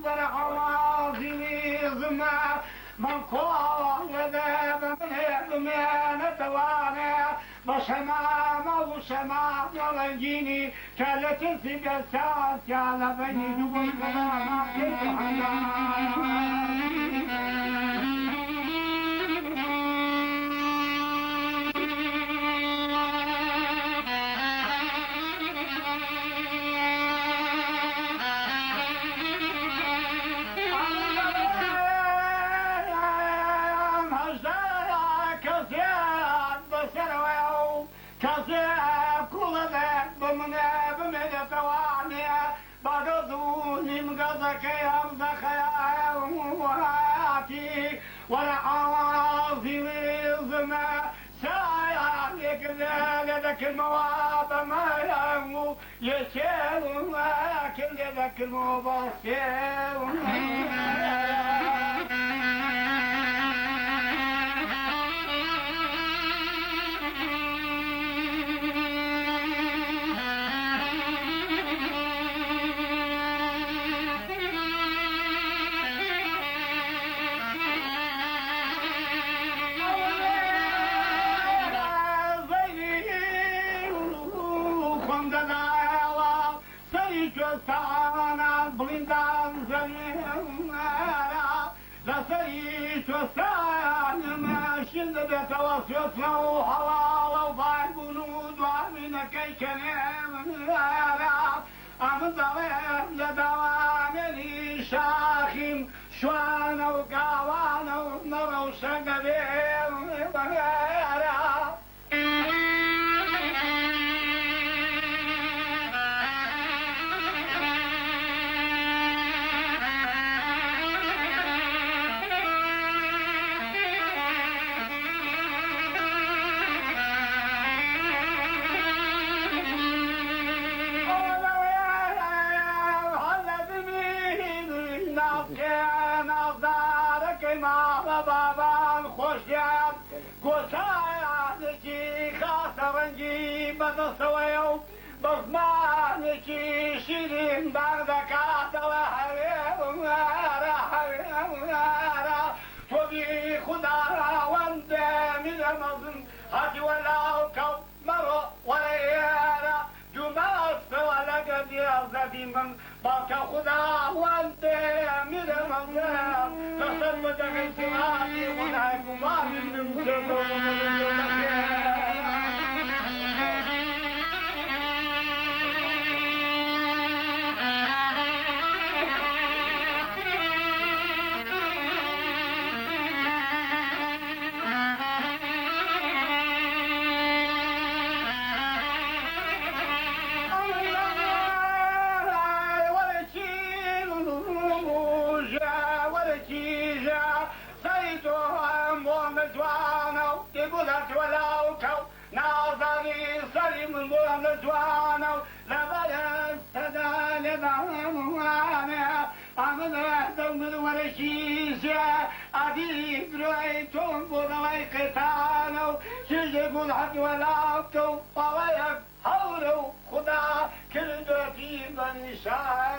فرح واصلي زمان من قوة ذاب من توانع بشمامة وشمامة رنجيني كانت السجاسات على بني دول ولا عواصي الظما سايعك ذلك المواب ما يمو يشير كل ذاك المبصر توسطنا وحلال وضاع البنود وعمنا كي كلام أمضى لدوام لي شاخم شوانا وقاوانا ونرى وشقبين بضمانك شيرين بعدك عدوى وبي خدارا وانده من المظلم هاتي ولا كو مرو وليانا جماس ولا قد يرزدي من باك خدا وانده من المظلم تصمد من سماني ونعيكم ما من مجرد عديد رأيتم بضوي قتالوا شجبوا الحق ولعبتوا وويك حولوا خدا كل دوتي بني شاء